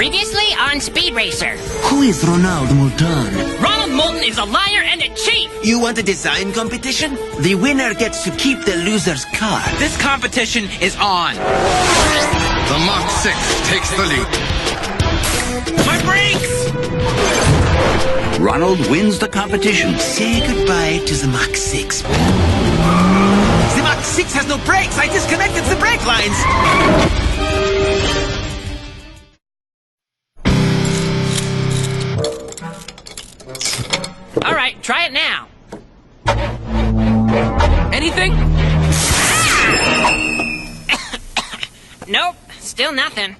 Previously on Speed Racer. Who is Ronald Moulton? Ronald Moulton is a liar and a cheat! You want a design competition? The winner gets to keep the loser's car. This competition is on. The Mach 6 takes the lead. My brakes! Ronald wins the competition. Say goodbye to the Mach 6. The Mach 6 has no brakes! I disconnected the brake lines! Alright, try it now. Anything? Nope, still nothing.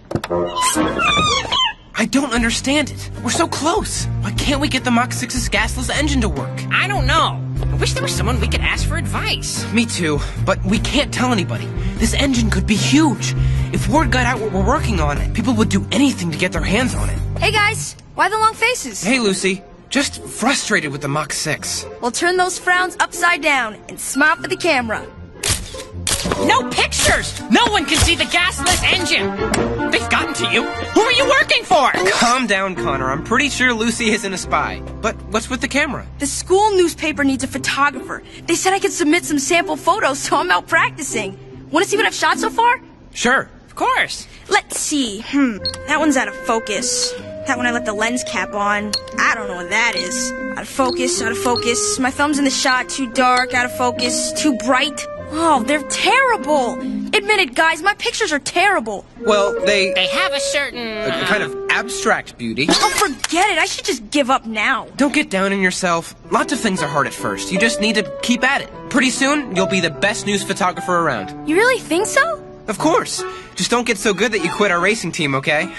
I don't understand it. We're so close. Why can't we get the Mach 6's gasless engine to work? I don't know. I wish there was someone we could ask for advice. Me too, but we can't tell anybody. This engine could be huge. If word got out what we're working on, people would do anything to get their hands on it. Hey guys, why the long faces? Hey Lucy, just frustrated with the Mach 6. Well, turn those frowns upside down and smile for the camera. No pictures! No one can see the gasless engine! They've gotten to you. Who are you working for? Calm down, Connor. I'm pretty sure Lucy isn't a spy. But what's with the camera? The school newspaper needs a photographer. They said I could submit some sample photos, so I'm out practicing. Want to see what I've shot so far? Sure. Of course. Let's see. That one's out of focus. That one I left the lens cap on. I don't know what that is. Out of focus, out of focus. My thumb's in the shot. Too dark, out of focus. Too bright. Oh, they're terrible. Admit it, guys. My pictures are terrible. Well, they have a certain... a kind of abstract beauty. Oh, forget it. I should just give up now. Don't get down on yourself. Lots of things are hard at first. You just need to keep at it. Pretty soon, you'll be the best news photographer around. You really think so? Of course. Just don't get so good that you quit our racing team, okay?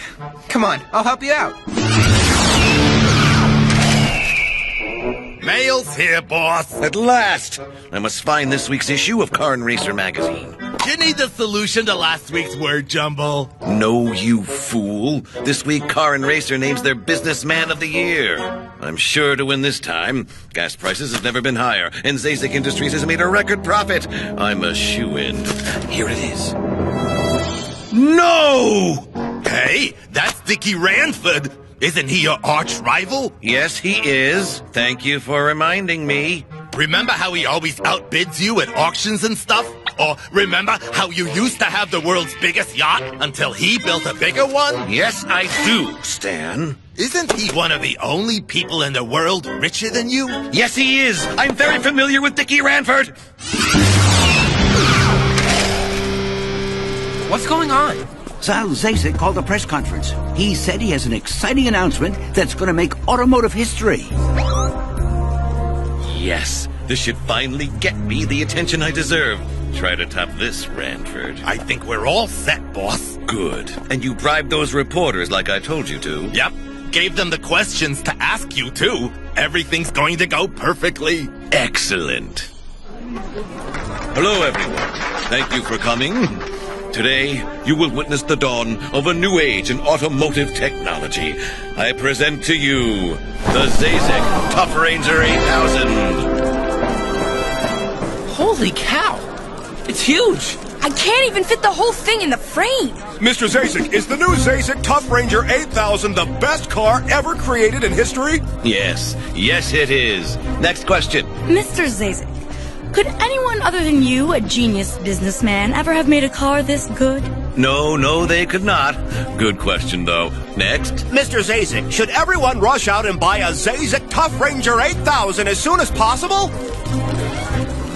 Come on, I'll help you out. Mail's here, boss. At last! I must find this week's issue of Car and Racer magazine. You need the solution to last week's word jumble. No, you fool. This week, Car and Racer names their Businessman of the Year. I'm sure to win this time. Gas prices have never been higher, and Zazek Industries has made a record profit. I'm a shoo-in. Here it is. No! Hey, that's Dickie Ranford. Isn't he your arch rival? Yes, he is. Thank you for reminding me. Remember how he always outbids you at auctions and stuff? Or remember how you used to have the world's biggest yacht until he built a bigger one? Yes, I do, Stan. Isn't he one of the only people in the world richer than you? Yes, he is. I'm very familiar with Dickie Ranford. What's going on? Sal Zazek called a press conference. He said he has an exciting announcement that's going to make automotive history. Yes, this should finally get me the attention I deserve. Try to top this, Ranford. I think we're all set, boss. Good. And you bribed those reporters like I told you to? Yep. Gave them the questions to ask you, too. Everything's going to go perfectly. Excellent. Hello, everyone. Thank you for coming. Today, you will witness the dawn of a new age in automotive technology. I present to you the Zazek Tough Ranger 8000. Holy cow! It's huge! I can't even fit the whole thing in the frame. Mr. Zazek, is the new Zazek Tough Ranger 8000 the best car ever created in history? Yes, yes it is. Next question. Mr. Zazek, could anyone other than you, a genius businessman, ever have made a car this good? No, they could not. Good question, though. Next. Mr. Zazek, should everyone rush out and buy a Zazek Tough Ranger 8000 as soon as possible?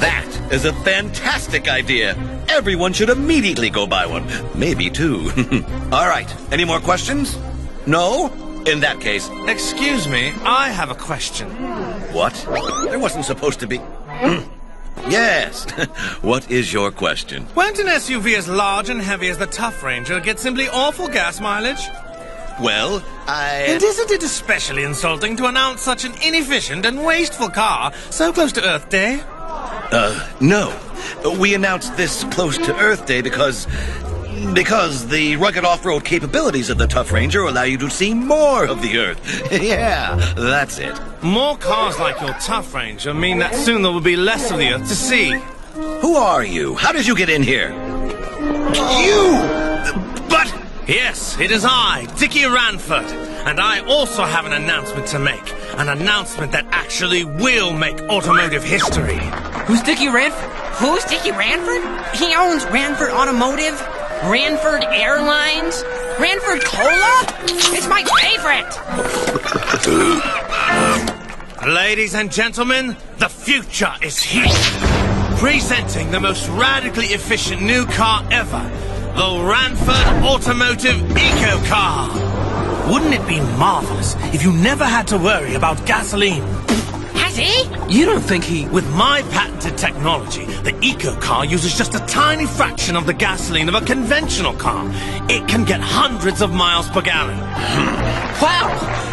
That is a fantastic idea. Everyone should immediately go buy one. Maybe two. All right. Any more questions? No? In that case. Excuse me, I have a question. What? There wasn't supposed to be... Yes. What is your question? Won't an SUV as large and heavy as the Tough Ranger get simply awful gas mileage? Well, And isn't it especially insulting to announce such an inefficient and wasteful car so close to Earth Day? No. We announced this close to Earth Day because the rugged off-road capabilities of the Tough Ranger allow you to see more of the Earth. Yeah, that's it. More cars like your Tough Ranger mean that soon there will be less of the Earth to see. Who are you? How did you get in here? You! But... Yes, it is I, Dickie Ranford, and I also have an announcement to make. An announcement that actually will make automotive history. Who's Dickie Ranford? Who's Dickie Ranford? He owns Ranford Automotive, Ranford Airlines, Ranford Cola? It's my favorite! Ladies and gentlemen, the future is here. Presenting the most radically efficient new car ever, the Ranford Automotive Eco Car. Wouldn't it be marvelous if you never had to worry about gasoline? Has he? You don't think he... With my patented technology, the Eco Car uses just a tiny fraction of the gasoline of a conventional car. It can get hundreds of miles per gallon. Wow,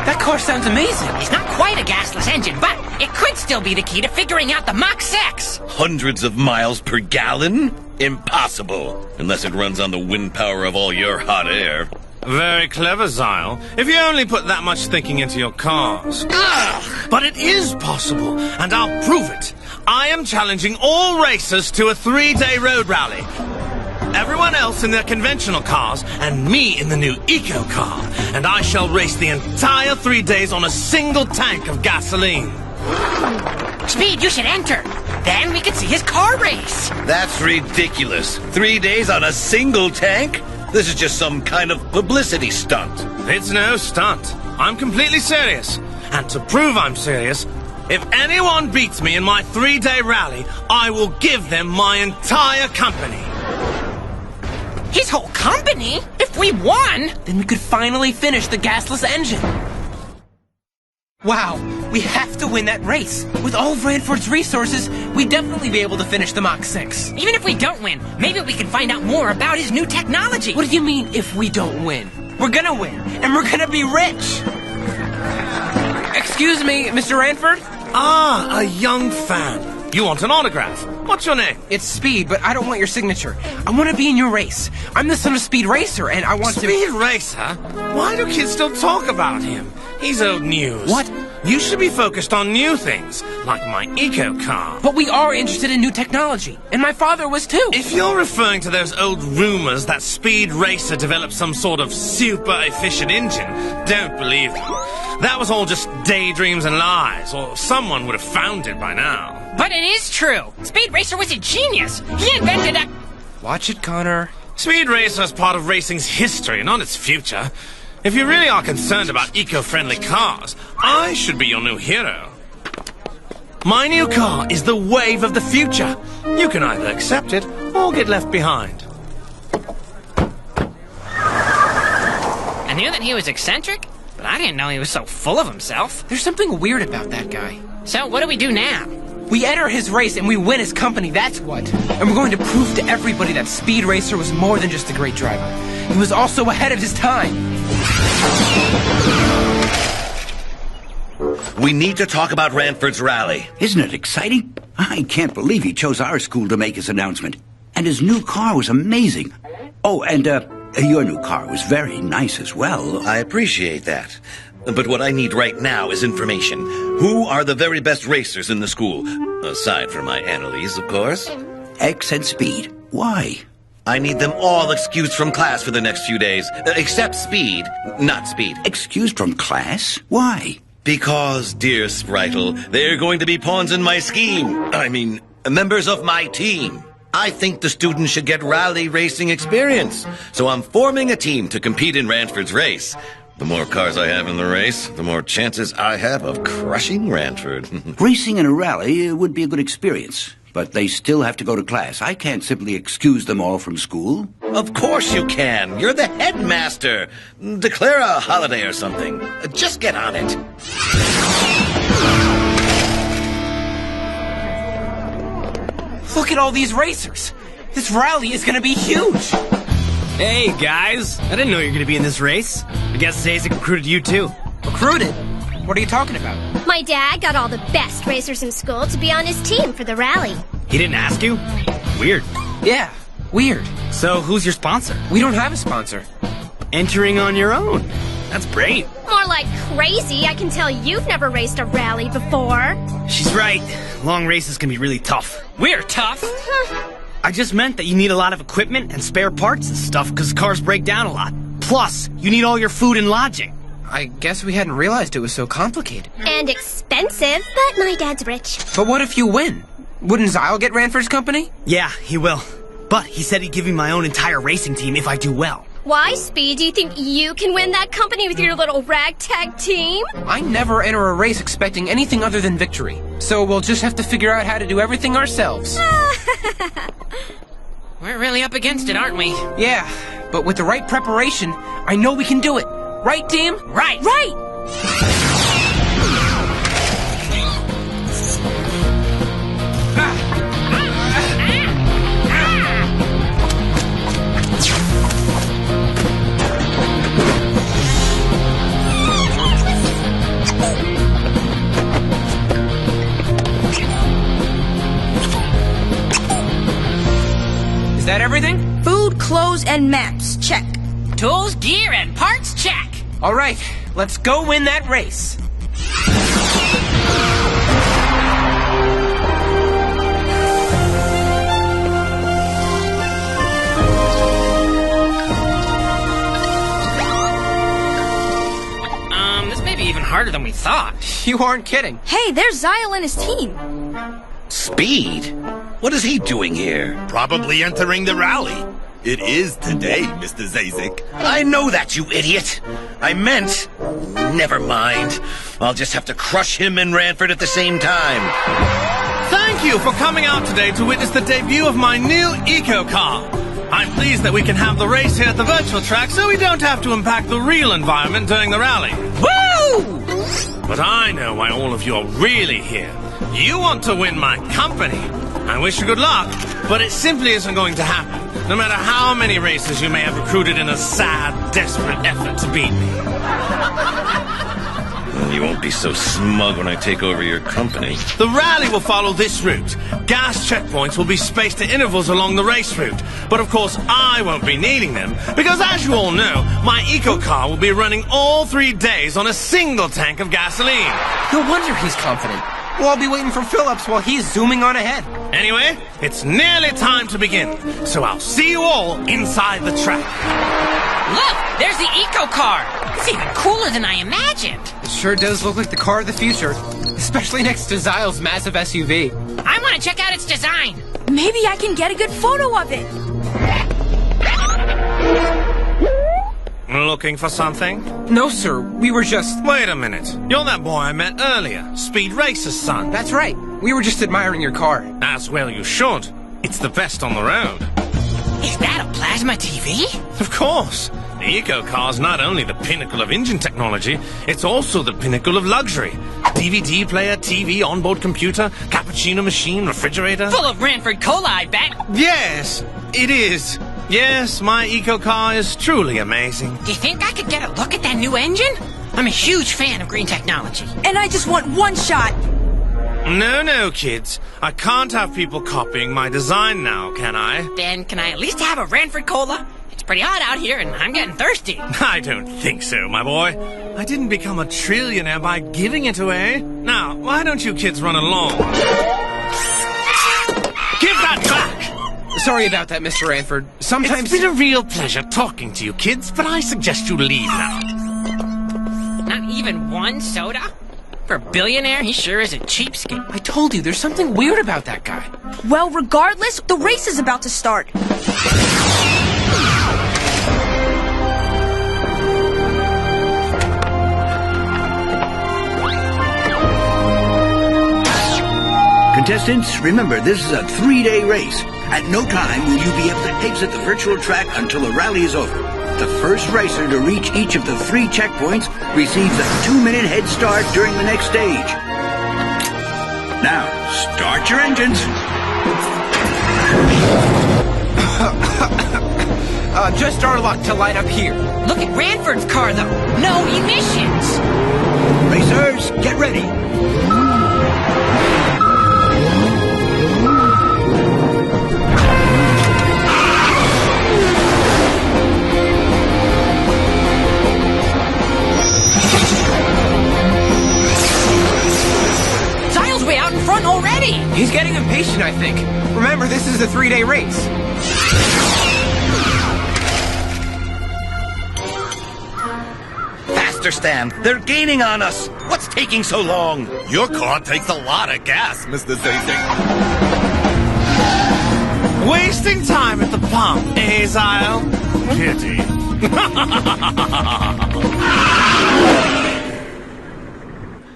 that car sounds amazing. It's not quite a gasless engine, but it could still be the key to figuring out the Mach 6. Hundreds of miles per gallon? Impossible. Unless it runs on the wind power of all your hot air. Very clever, Zyle. If you only put that much thinking into your cars. But it is possible, and I'll prove it. I am challenging all racers to a 3-day road rally. Everyone else in their conventional cars, and me in the new Eco Car. And I shall race the entire 3 days on a single tank of gasoline. Speed, you should enter. Then we could see his car race. That's ridiculous. 3 days on a single tank? This is just some kind of publicity stunt. It's no stunt. I'm completely serious. And to prove I'm serious, if anyone beats me in my 3-day rally, I will give them my entire company. His whole company? If we won, then we could finally finish the gasless engine. Wow, we have to win that race. With all of Ranford's resources, we'd definitely be able to finish the Mach 6. Even if we don't win, maybe we can find out more about his new technology. What do you mean, if we don't win? We're gonna win, and we're gonna be rich. Excuse me, Mr. Ranford? Ah, a young fan. You want an autograph? What's your name? It's Speed, but I don't want your signature. I want to be in your race. I'm the son of Speed Racer, and I want to... Speed Racer? Why do kids still talk about him? He's old news. What? You should be focused on new things, like my Eco Car. But we are interested in new technology, and my father was too. If you're referring to those old rumors that Speed Racer developed some sort of super efficient engine, don't believe them. That was all just daydreams and lies, or someone would have found it by now. But it is true. Speed Racer was a genius. He invented a... Watch it, Connor. Speed Racer is part of racing's history, not its future. If you really are concerned about eco-friendly cars, I should be your new hero. My new car is the wave of the future. You can either accept it or get left behind. I knew that he was eccentric, but I didn't know he was so full of himself. There's something weird about that guy. So what do we do now? We enter his race and we win his company, that's what. And we're going to prove to everybody that Speed Racer was more than just a great driver. He was also ahead of his time. We need to talk about Ranford's rally. Isn't it exciting? I can't believe he chose our school to make his announcement. And his new car was amazing. Oh, and your new car was very nice as well. I appreciate that. But what I need right now is information. Who are the very best racers in the school? Aside from my Annalise, of course. X and Speed. Why? I need them all excused from class for the next few days. Except Speed. Not Speed. Excused from class? Why? Because, dear Spritel, they're going to be pawns in my scheme. I mean, members of my team. I think the students should get rally racing experience. So I'm forming a team to compete in Ranford's race. The more cars I have in the race, the more chances I have of crushing Ranford. Racing in a rally would be a good experience, but they still have to go to class. I can't simply excuse them all from school. Of course you can. You're the headmaster. Declare a holiday or something. Just get on it. Look at all these racers. This rally is going to be huge. Hey, guys. I didn't know you were going to be in this race. I guess Zayzik recruited you, too. Recruited? What are you talking about? My dad got all the best racers in school to be on his team for the rally. He didn't ask you? Weird. Yeah, weird. So, who's your sponsor? We don't have a sponsor. Entering on your own. That's great. More like crazy. I can tell you've never raced a rally before. She's right. Long races can be really tough. We're tough. I just meant that you need a lot of equipment and spare parts and stuff because cars break down a lot. Plus, you need all your food and lodging. I guess we hadn't realized it was so complicated. And expensive, but my dad's rich. But what if you win? Wouldn't Zyle get Ranford's company? Yeah, he will. But he said he'd give me my own entire racing team if I do well. Why, Speed? Do you think you can win that company with your little ragtag team? I never enter a race expecting anything other than victory. So we'll just have to figure out how to do everything ourselves. We're really up against it, aren't we? Yeah, but with the right preparation, I know we can do it. Right, team? Right. Right! Is that everything? Food, clothes, and maps. Check. Tools, gear, and parts, check. All right, let's go win that race. This may be even harder than we thought. You aren't kidding. Hey, there's Zyle and his team. Speed? What is he doing here? Probably entering the rally. It is today, Mr. Zazik. I know that, you idiot. I meant... Never mind. I'll just have to crush him and Ranford at the same time. Thank you for coming out today to witness the debut of my new Eco Car. I'm pleased that we can have the race here at the virtual track so we don't have to impact the real environment during the rally. Woo! But I know why all of you are really here. You want to win my company. I wish you good luck, but it simply isn't going to happen. No matter how many racers you may have recruited in a sad, desperate effort to beat me. You won't be so smug when I take over your company. The rally will follow this route. Gas checkpoints will be spaced at intervals along the race route. But of course, I won't be needing them, because as you all know, my Eco Car will be running all 3 days on a single tank of gasoline. No wonder he's confident. We'll all be waiting for Phillips while he's zooming on ahead. Anyway, it's nearly time to begin, so I'll see you all inside the track. Look, there's the Eco Car. It's even cooler than I imagined. It sure does look like the car of the future, especially next to Zyle's massive SUV. I want to check out its design. Maybe I can get a good photo of it. Looking for something? No, sir. We were just... Wait a minute. You're that boy I met earlier, Speed Racer's son. That's right. We were just admiring your car. As well you should. It's the best on the road. Is that a plasma TV? Of course. The Eco Car's not only the pinnacle of engine technology, it's also the pinnacle of luxury. DVD player, TV, onboard computer, cappuccino machine, refrigerator. Full of Ranford Cola, I bet. Yes, it is. Yes, my Eco Car is truly amazing. Do you think I could get a look at that new engine? I'm a huge fan of green technology. And I just want one shot. No, kids. I can't have people copying my design now, can I? Then can I at least have a Ranford Cola? It's pretty hot out here and I'm getting thirsty. I don't think so, my boy. I didn't become a trillionaire by giving it away. Now, why don't you kids run along? Give that back! Sorry about that, Mr. Ranford. Sometimes... It's been a real pleasure talking to you, kids, but I suggest you leave now. Not even one soda? For a billionaire, he sure is a cheapskate. I told you, there's something weird about that guy. Well, regardless, the race is about to start. Contestants, remember, this is a 3-day race. At no time will you be able to exit the virtual track until the rally is over. The first racer to reach each of the 3 checkpoints receives a 2-minute head start during the next stage. Now, start your engines. Just our luck to light up here. Look at Ranford's car, though. No emissions. Racers, get ready. Zyle's way out in front already. He's getting impatient, I think. Remember, this is a 3-day race. Faster, Stan. They're gaining on us. What's taking so long? Your car takes a lot of gas, Mr. Zazik. Wasting time at the pump, eh, Zyle? Pity.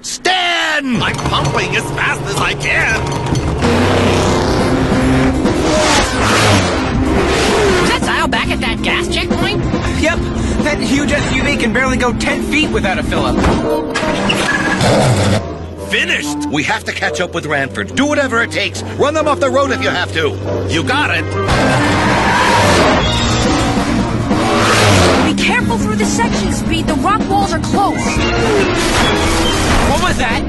Stan! I'm pumping as fast as I can. Was that Zyle back at that gas checkpoint? Yep, that huge SUV can barely go 10 feet without a fill-up. Finished! We have to catch up with Ranford. Do whatever it takes. Run them off the road if you have to. You got it. Be careful through the section, Speed. The rock walls are close. What was that?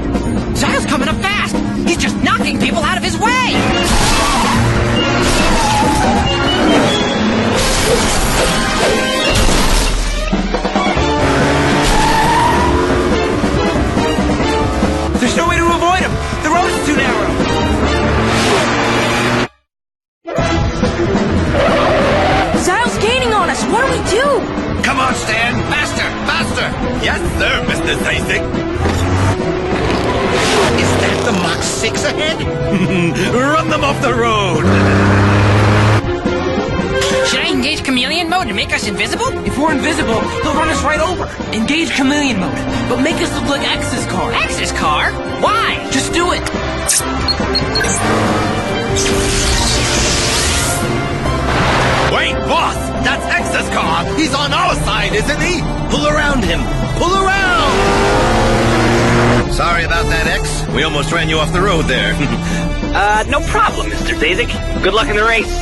Zyle's coming up fast. He's just knocking people out of his way. There's no way to avoid him. The road is too narrow. Zyle's gaining on us. What do we do? Come on, Stan. Faster, faster. Yes, sir, Mr. Zazik. Is that the Mach 6 ahead? Run them off the road. Should I engage chameleon mode to make us invisible? If we're invisible, he'll run us right over. Engage chameleon mode, but make us look like X's car. X's car? Why? Just do it. Wait, boss! That's X's car! He's on our side, isn't he? Pull around him. Pull around! Sorry about that, X. We almost ran you off the road there. No problem, Mr. Zazik. Good luck in the race.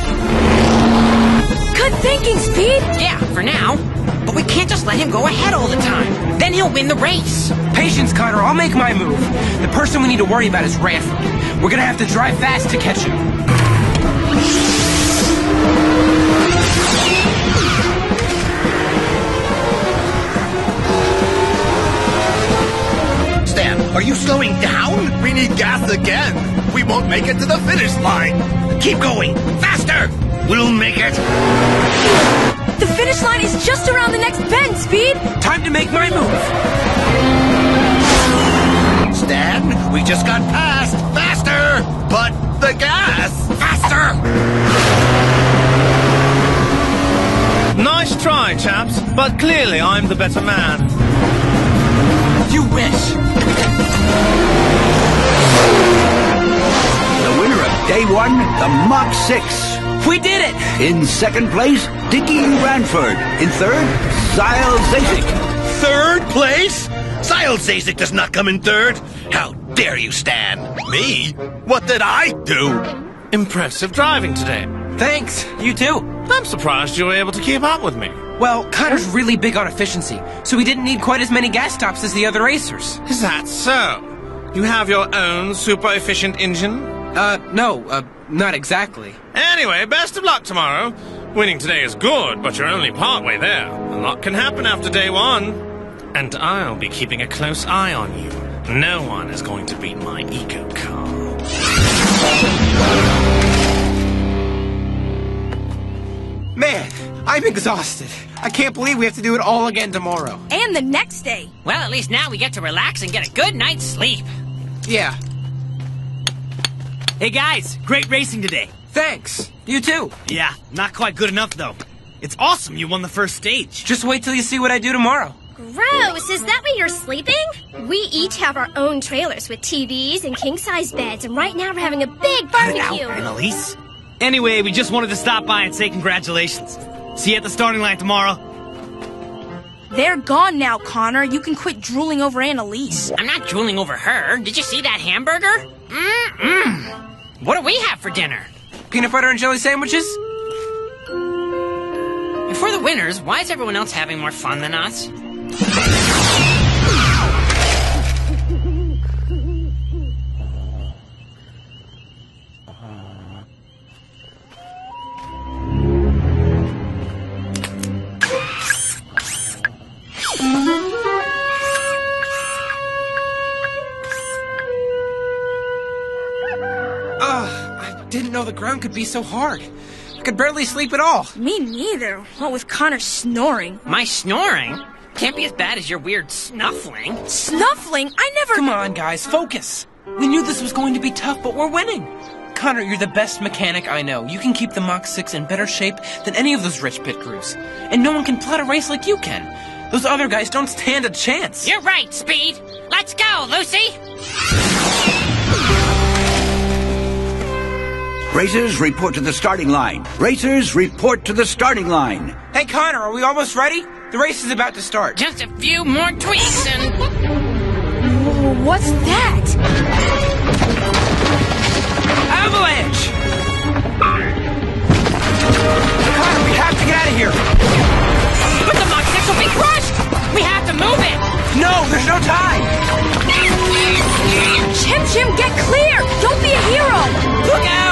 Good thinking, Speed. Yeah, for now. But we can't just let him go ahead all the time. Then he'll win the race. Patience, Connor. I'll make my move. The person we need to worry about is Ranford. We're gonna have to drive fast to catch him. Stan, are you slowing down? We need gas again. We won't make it to the finish line. Keep going. Faster! We'll make it. The finish line is just around the next bend, Speed. Time to make my move. Stan, we just got past. Faster! But the gas! Faster! Nice try, chaps, but clearly I'm the better man. You wish. The winner of day one, the Mach 6. We did it! In second place, Dickie Ranford. In third, Zyle Zazik. Third place? Zyle Zazik does not come in third. How dare you, Stan? Me? What did I do? Impressive driving today. Thanks. You too. I'm surprised you were able to keep up with me. Well, Connor's really big on efficiency, so we didn't need quite as many gas stops as the other racers. Is that so? You have your own super efficient engine? No, not exactly. Anyway, best of luck tomorrow. Winning today is good, but you're only partway there. A lot can happen after day one. And I'll be keeping a close eye on you. No one is going to beat my eco car. Man, I'm exhausted. I can't believe we have to do it all again tomorrow. And the next day. Well, at least now we get to relax and get a good night's sleep. Yeah. Hey guys, great racing today. Thanks. You too. Yeah, not quite good enough though. It's awesome you won the first stage. Just wait till you see what I do tomorrow. Gross, is that where you're sleeping? We each have our own trailers with TVs and king-size beds, and right now we're having a big barbecue. Annalise. Anyway, we just wanted to stop by and say congratulations. See you at the starting line tomorrow. They're gone now, Connor. You can quit drooling over Annalise. I'm not drooling over her. Did you see that hamburger? Mmm. What do we have for dinner? Peanut butter and jelly sandwiches? If we're the winners, why is everyone else having more fun than us? I didn't know the ground could be so hard. I could barely sleep at all. Me neither. What with Connor snoring. My snoring? Can't be as bad as your weird snuffling. Snuffling? I never... Come on, guys, focus. We knew this was going to be tough, but we're winning. Connor, you're the best mechanic I know. You can keep the Mach 6 in better shape than any of those rich pit crews. And no one can plot a race like you can. Those other guys don't stand a chance. You're right, Speed. Let's go, Lucy. Racers, report to the starting line. Racers, report to the starting line. Hey, Connor, are we almost ready? The race is about to start. Just a few more tweaks and... Whoa, what's that? Avalanche! Connor, we have to get out of here. But the Mach 6 will be crushed! We have to move it! No, there's no time! Chim Chim, get clear! Don't be a hero! Look out!